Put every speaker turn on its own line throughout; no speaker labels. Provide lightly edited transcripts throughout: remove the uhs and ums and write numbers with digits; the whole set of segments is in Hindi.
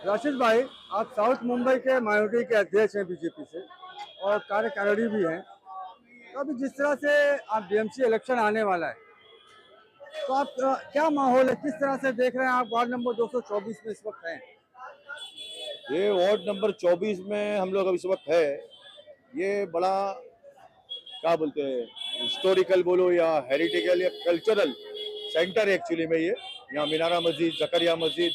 राशिद भाई, आप साउथ मुंबई के माइनॉरिटी के अध्यक्ष हैं बीजेपी से और कार्यकारिणी भी हैं। तो अभी जिस तरह से आप बीएमसी इलेक्शन आने वाला है, तो आप क्या माहौल है, किस तरह से देख रहे हैं? आप वार्ड नंबर 224 में इस वक्त हैं।
ये वार्ड नंबर 24 में हम लोग अब इस वक्त है। ये बड़ा क्या बोलते हैं, हिस्टोरिकल बोलो या हेरिटेजल या कल्चरल सेंटर है एक्चुअली में। ये यहाँ मीनारा मस्जिद, जकरिया मस्जिद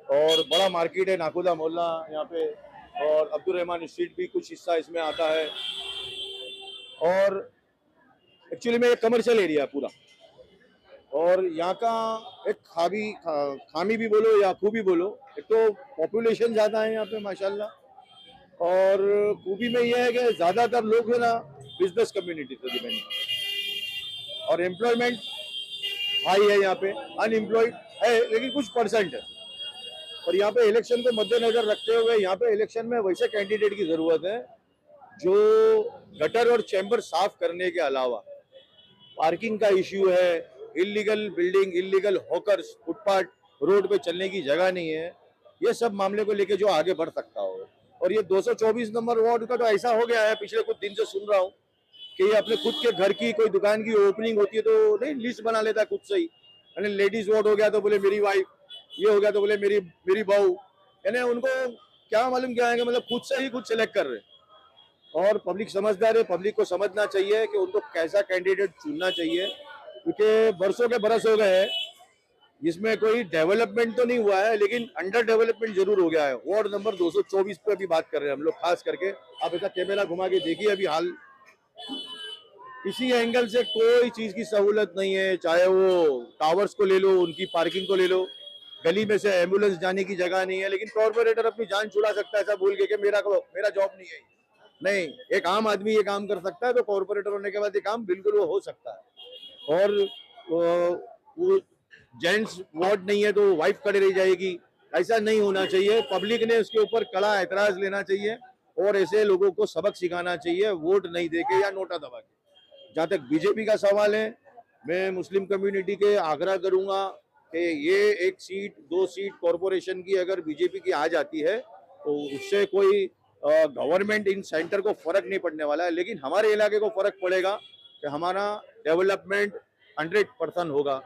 और बड़ा मार्केट है, नाकुदा मोहल्ला यहाँ पे, और अब्दुल रहमान स्ट्रीट भी कुछ हिस्सा इसमें आता है। और एक्चुअली में ये कमर्शियल एरिया है पूरा। और यहाँ का एक खामी भी बोलो या खूबी बोलो, एक तो पॉपुलेशन ज़्यादा है यहाँ पे माशाल्लाह। और खूबी में यह है कि ज़्यादातर लोग है ना बिजनेस कम्युनिटी से डिपेंड, और एम्प्लॉयमेंट हाई है यहाँ पे। अनएम्प्लॉयड है लेकिन कुछ परसेंट है। और यहाँ पे इलेक्शन को मद्देनजर रखते हुए यहाँ पे इलेक्शन में वैसे कैंडिडेट की ज़रूरत है जो गटर और चैम्बर साफ करने के अलावा, पार्किंग का इश्यू है, illegal building, illegal hawkers, footpath, road पे चलने की जगह नहीं है, ये सब मामले को लेके जो आगे बढ़ सकता हो। और ये 224 नंबर वार्ड का तो ऐसा हो गया है, पिछले कुछ दिन से सुन रहा हूँ कि ये अपने खुद के घर की कोई दुकान की ओपनिंग होती है तो नहीं लिस्ट बना लेता है खुद से ही। यानी लेडीज वार्ड हो गया तो बोले मेरी वाइफ, ये हो गया तो बोले मेरी मेरी बहू। यानी उनको क्या मालूम क्या है कि मतलब खुद से ही खुद सेलेक्ट कर रहे हैं। और पब्लिक समझदार है, पब्लिक को समझना चाहिए कि उनको कैसा कैंडिडेट चुनना चाहिए, क्योंकि बरसों के बरस हो गए हैं, इसमें कोई डेवलपमेंट तो नहीं हुआ है लेकिन अंडर डेवलपमेंट जरूर हो गया है। वार्ड नंबर 224 पे अभी बात कर रहे हैं हम लोग खास करके। आप ऐसा कैमरा घुमा के देखिए, अभी हाल किसी एंगल से कोई चीज की सहूलत नहीं है। चाहे वो टावर्स को ले लो, उनकी पार्किंग को ले लो, गली में से एम्बुलेंस जाने की जगह नहीं है। लेकिन कॉर्पोरेटर अपनी जान छुड़ा सकता है ऐसा बोल के कि मेरा जॉब नहीं है। नहीं, एक आम आदमी ये काम कर सकता है, तो कॉर्पोरेटर होने के बाद ये काम बिल्कुल वो हो सकता है। और वो जेंट्स वार्ड नहीं है तो वाइफ खड़ी रह जाएगी, ऐसा नहीं होना चाहिए। पब्लिक ने उसके ऊपर कड़ा एतराज लेना चाहिए और ऐसे लोगों को सबक सिखाना चाहिए, वोट नहीं देके या नोटा दबा के। जहाँ तक बीजेपी का सवाल है, मैं मुस्लिम कम्युनिटी के आग्रह करूंगा कि ये एक सीट, दो सीट कॉरपोरेशन की अगर बीजेपी की आ जाती है तो उससे कोई गवर्नमेंट इन सेंटर को फर्क नहीं पड़ने वाला है, लेकिन हमारे इलाके को फर्क पड़ेगा कि हमारा डेवलपमेंट 100% होगा।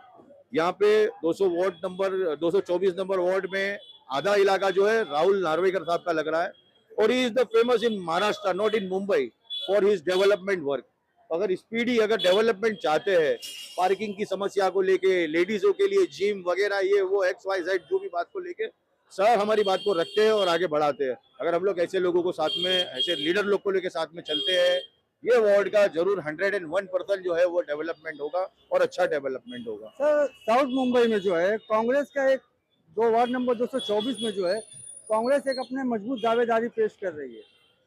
यहाँ पे 224 नंबर वार्ड में आधा इलाका जो है राहुल नार्वेकर साहब का लग रहा है, और he is the famous in Maharashtra, not in Mumbai, for his development work. अगर स्पीडी अगर डेवलपमेंट चाहते हैं, पार्किंग की समस्या को लेके, लेडीजों के लिए जिम वगैरह, ये वो XYZ जो भी बात को लेके सर हमारी बात को रखते हैं और आगे बढ़ाते हैं। अगर हम लोग ऐसे लोगों को साथ में, ऐसे लीडर लोग को लेके साथ में चलते हैं, ये वार्ड का जरूर 101% जो है वो डेवलपमेंट होगा और अच्छा डेवलपमेंट होगा।
सर, साउथ मुंबई में जो है कांग्रेस का एक दो वार्ड नंबर 224 में जो है कांग्रेस एक अपने मजबूत दावेदारी पेश कर रही है।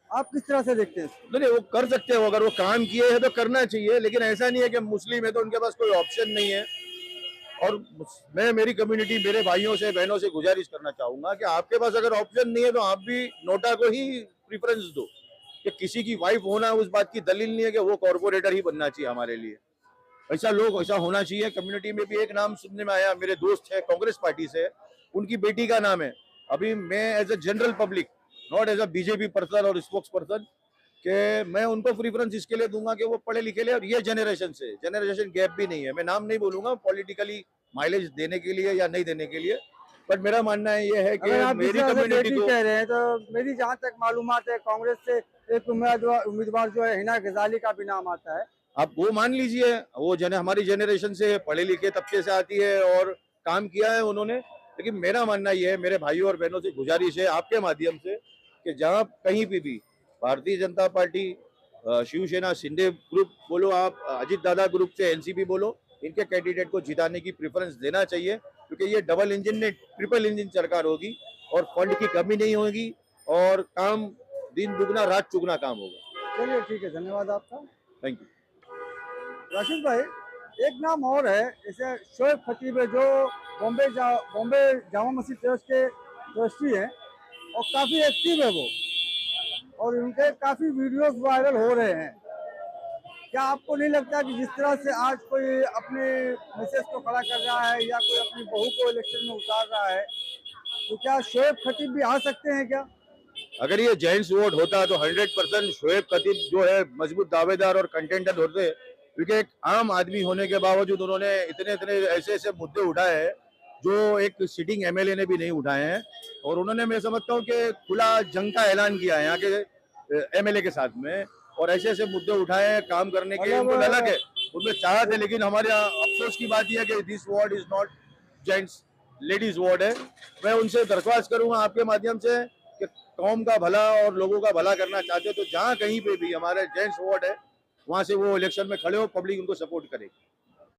आप किस तरह से देखते हैं इसको?
नहीं नहीं, वो कर सकते हो, अगर वो काम किए हैं तो करना चाहिए, लेकिन ऐसा नहीं है कि मुस्लिम है तो उनके पास कोई ऑप्शन नहीं है। और मैं मेरी कम्युनिटी, मेरे भाइयों से बहनों से गुजारिश करना चाहूंगा कि आपके पास अगर ऑप्शन नहीं है तो आप भी नोटा को ही प्रेफरेंस दो। कि किसी की वाइफ होना उस बात की दलील नहीं है कि वो कॉर्पोरेटर ही बनना चाहिए हमारे लिए। ऐसा होना चाहिए। कम्युनिटी में भी एक नाम सुनने में आया, मेरे दोस्त है कांग्रेस पार्टी से, उनकी बेटी का नाम है। अभी मैं as a general public, not as a BJP person और स्पोक्स पर्सन, कि मैं उनको प्रेफरेंस इसके लिए दूंगा कि वो पढ़े लिखे ले, और ये जनरेशन गैप भी नहीं है। मैं नाम नहीं बोलूंगा पॉलिटिकली माइलेज देने के लिए या नहीं देने के लिए, बट मेरा मानना ये है कि
अगर आप
मेरी
जिस तरह से
कम्युनिटी
बेटी
को,
कह रहे हैं, तो मेरी जहाँ तक मालूमात है कांग्रेस से एक उम्मीदवार जो है हिना गजाली का भी नाम आता है।
आप वो मान लीजिए, वो हमारी जनरेशन से, पढ़े लिखे तबके से आती है और काम किया है उन्होंने। लेकिन मेरा मानना ये है, मेरे भाइयों और बहनों से गुजारिश है आपके माध्यम से, कि जहाँ कहीं भी भारतीय जनता पार्टी, शिवसेना, शिंदे ग्रुप बोलो, आप अजित दादा ग्रुप से एनसीपी बोलो, इनके कैंडिडेट को जिताने की प्रेफरेंस देना चाहिए, क्योंकि ये डबल इंजन ने ट्रिपल इंजन सरकार होगी और फंड की कमी नहीं होगी और काम दिन दुगना रात चुगना काम होगा।
चलिए ठीक है, धन्यवाद आपका।
Thank you.
राशिद भाई, एक नाम और है, जैसे शोएब खतीब है जो बॉम्बे जामा मस्जिद ट्रस्ट के ट्रस्टी हैं और काफ़ी एक्टिव है वो, और उनके काफ़ी वीडियोस वायरल हो रहे हैं। क्या आपको नहीं लगता कि जिस तरह से आज कोई अपने मिसेस को खड़ा कर रहा है या कोई अपनी बहू को इलेक्शन में उतार रहा है, तो क्या शोएब खतीब भी आ सकते हैं क्या?
अगर ये जेंट्स वोट होता तो 100% शोएब खतीब जो है मजबूत दावेदार और कंटेंडर होते, क्योंकि एक आम आदमी होने के बावजूद उन्होंने इतने इतने ऐसे ऐसे मुद्दे उठाए हैं जो एक सिटिंग एमएलए ने भी नहीं उठाए हैं। और उन्होंने, मैं समझता हूँ कि खुला जंग का ऐलान किया है यहाँ के एमएलए के साथ में, और ऐसे ऐसे मुद्दे उठाए हैं काम करने के।
मतलब,
उनको ललक है, उनमें चाहत है, लेकिन हमारे यहाँ अफसोस की बात यह है कि this ward is not gents, ladies ward है। मैं उनसे दरख्वास्त करूंगा आपके माध्यम से कि कौम का भला और लोगों का भला करना चाहते हो तो जहाँ कहीं पे भी हमारे जेंट्स वार्ड है वहां से वो इलेक्शन में खड़े हो, पब्लिक उनको सपोर्ट करेगी।